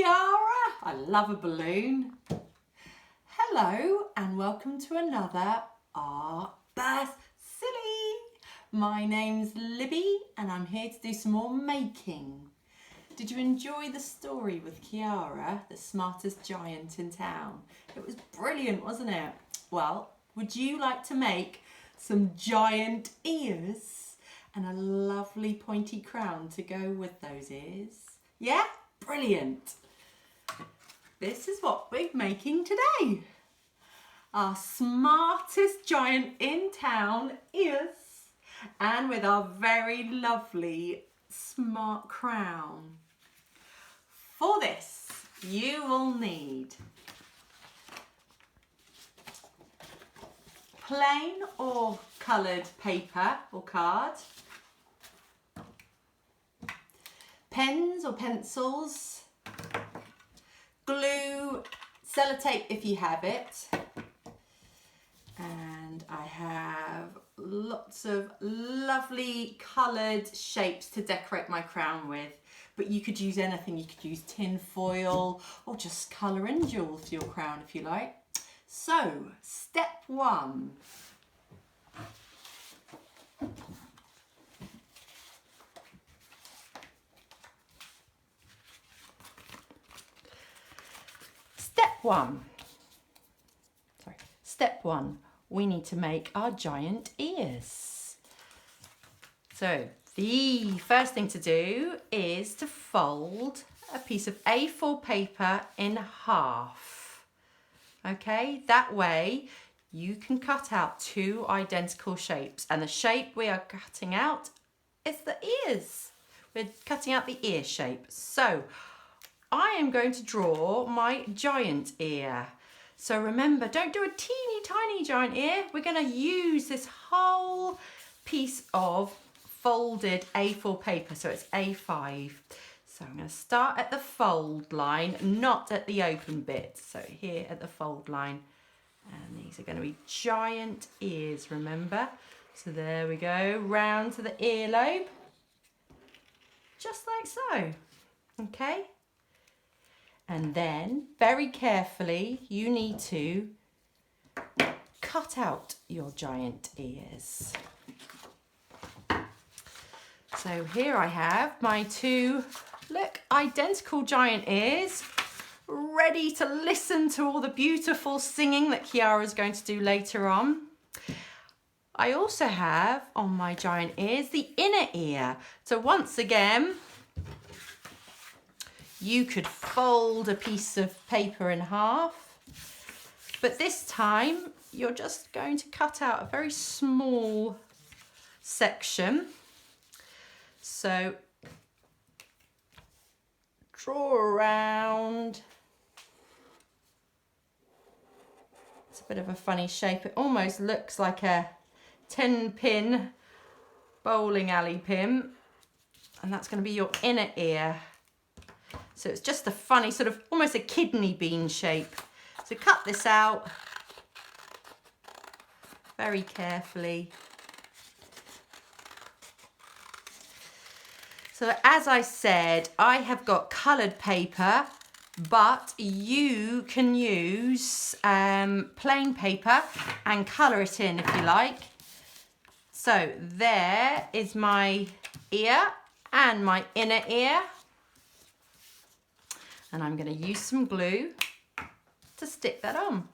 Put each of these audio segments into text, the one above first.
Chiara. I love a balloon. Hello and welcome to another Artburst Silly. My name's Libby and I'm here to do some more making. Did you enjoy the story with Chiara, the smartest giant in town? It was brilliant, wasn't it? Well, would you like to make some giant ears and a lovely pointy crown to go with those ears? Yeah? Brilliant. This is what we're making today. Our smartest giant in town ears, and with our very lovely smart crown. For this, you will need plain or coloured paper or card, pens or pencils, glue, sellotape if you have it, and I have lots of lovely coloured shapes to decorate my crown with, but you could use anything. You could use tin foil or just colour in jewels for your crown if you like. So, step one. Step one, we need to make our giant ears. So the first thing to do is to fold a piece of A4 paper in half. Okay, that way you can cut out two identical shapes, and the shape we are cutting out is the ears. We're cutting out the ear shape. So I am going to draw my giant ear. So remember, don't do a teeny tiny giant ear. We're going to use this whole piece of folded A4 paper, so it's A5. So I'm going to start at the fold line, not at the open bit. So here at the fold line. And these are going to be giant ears, remember? So there we go, round to the earlobe. Just like so. Okay? And then, very carefully, you need to cut out your giant ears. So here I have my two, look, identical giant ears, ready to listen to all the beautiful singing that Chiara is going to do later on. I also have on my giant ears the inner ear. So once again, you could fold a piece of paper in half, but this time you're just going to cut out a very small section. So draw around. It's a bit of a funny shape. It almost looks like a 10-pin bowling alley pin, and that's going to be your inner ear. So it's just a funny sort of almost a kidney bean shape. So cut this out very carefully. So as I said, I have got coloured paper, but you can use plain paper and colour it in if you like. So there is my ear and my inner ear. And I'm going to use some glue to stick that on.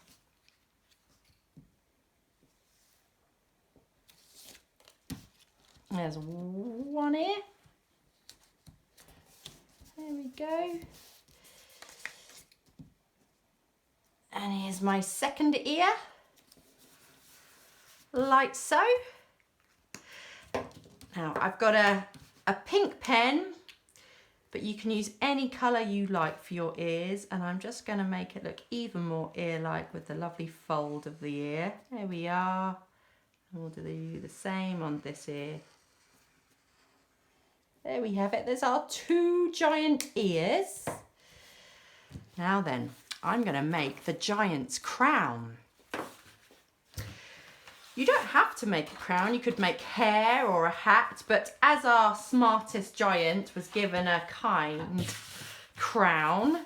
There's one ear. There we go. And here's my second ear, like so. Now I've got a pink pen, but you can use any colour you like for your ears, and I'm just going to make it look even more ear-like with the lovely fold of the ear. There we are. And we'll do the same on this ear. There we have it. There's our two giant ears. Now then, I'm going to make the giant's crown. You don't have to make a crown, you could make hair or a hat, but as our smartest giant was given a kind crown,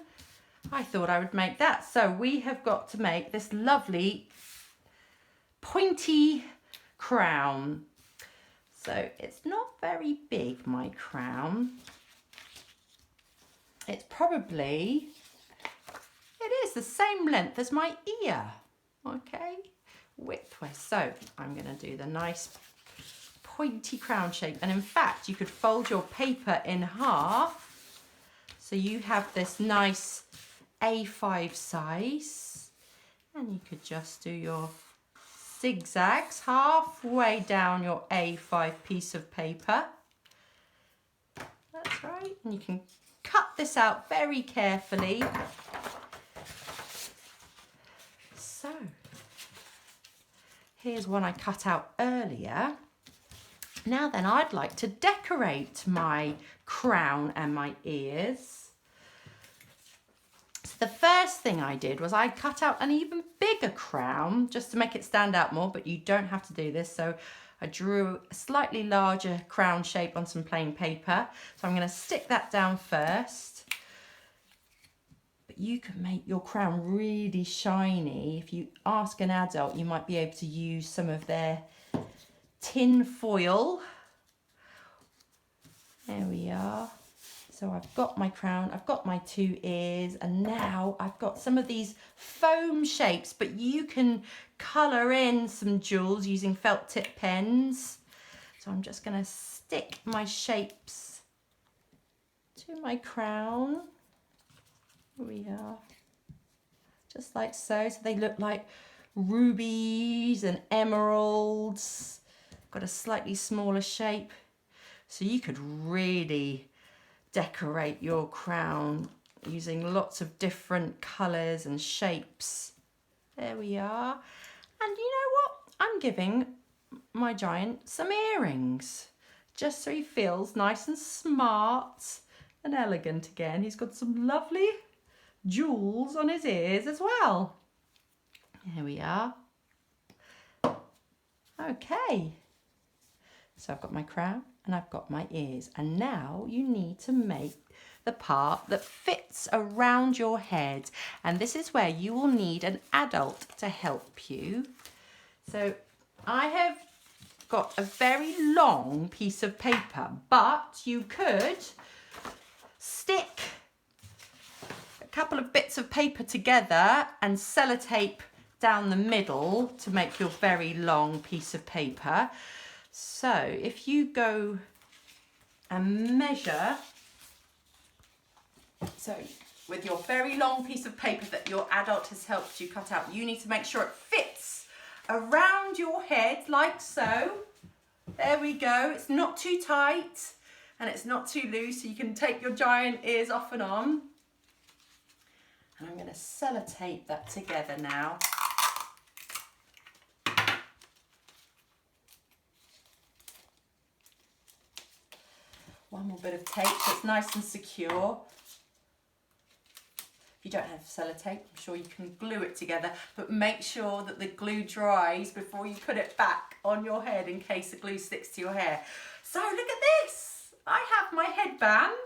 I thought I would make that. So we have got to make this lovely pointy crown. So it's not very big, my crown. It's probably, it is the same length as my ear, okay, widthwise. So I'm going to do the nice pointy crown shape, and in fact you could fold your paper in half so you have this nice A5 size, and you could just do your zigzags halfway down your A5 piece of paper. That's right, and you can cut this out very carefully. So here's one I cut out earlier. Now then, I'd like to decorate my crown and my ears. So the first thing I did was I cut out an even bigger crown just to make it stand out more, but you don't have to do this. So I drew a slightly larger crown shape on some plain paper. So I'm going to stick that down first. But you can make your crown really shiny. If you ask an adult, you might be able to use some of their tin foil. There we are. So I've got my crown, I've got my 2 ears, and now I've got some of these foam shapes, but you can colour in some jewels using felt tip pens. So I'm just going to stick my shapes to my crown. Here we are. Just like so. So they look like rubies and emeralds. Got a slightly smaller shape. So you could really decorate your crown using lots of different colours and shapes. There we are. And you know what? I'm giving my giant some earrings, just so he feels nice and smart and elegant again. He's got some lovely jewels on his ears as well. There we are. Okay. So I've got my crown and I've got my ears, and now you need to make the part that fits around your head, and this is where you will need an adult to help you. So I have got a very long piece of paper, but you could stick a couple of bits of paper together and sellotape down the middle to make your very long piece of paper. So if you go and measure, so with your very long piece of paper that your adult has helped you cut out, you need to make sure it fits around your head like so. There we go. It's not too tight and it's not too loose, so you can take your giant ears off and on. And I'm going to sellotape that together now. One more bit of tape so it's nice and secure. If you don't have sellotape, I'm sure you can glue it together, but make sure that the glue dries before you put it back on your head in case the glue sticks to your hair. So look at this. I have my headband.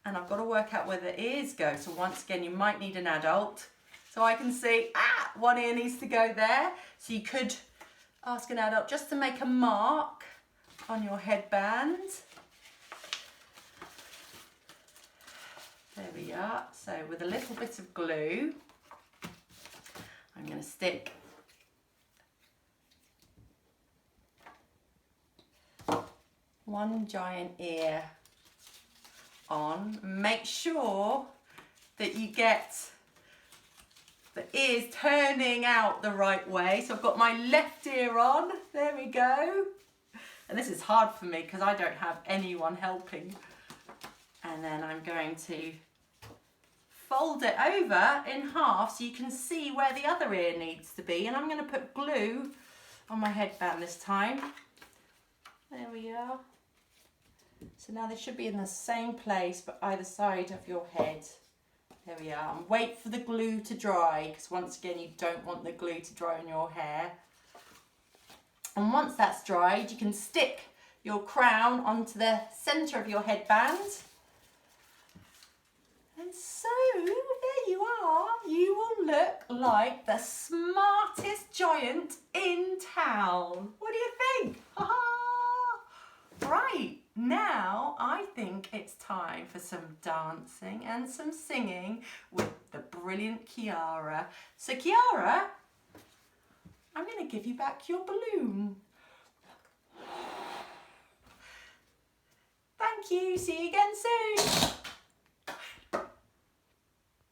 And I've got to work out where the ears go. So once again, you might need an adult. So I can see, one ear needs to go there. So you could ask an adult just to make a mark on your headband. There we are. So with a little bit of glue, I'm going to stick one giant ear on. Make sure that you get the ears turning out the right way. So I've got my left ear on. There we go. And this is hard for me because I don't have anyone helping. And then I'm going to fold it over in half so you can see where the other ear needs to be. And I'm going to put glue on my headband this time. There we are. So now they should be in the same place but either side of your head. There we are. And wait for the glue to dry, because once again you don't want the glue to dry on your hair. And once that's dried, you can stick your crown onto the centre of your headband. so there you are. You will look like the smartest giant in town. What do you think? Right, now I think it's time for some dancing and some singing with the brilliant Chiara. So Chiara, I'm going to give you back your balloon. Thank you, see you again soon.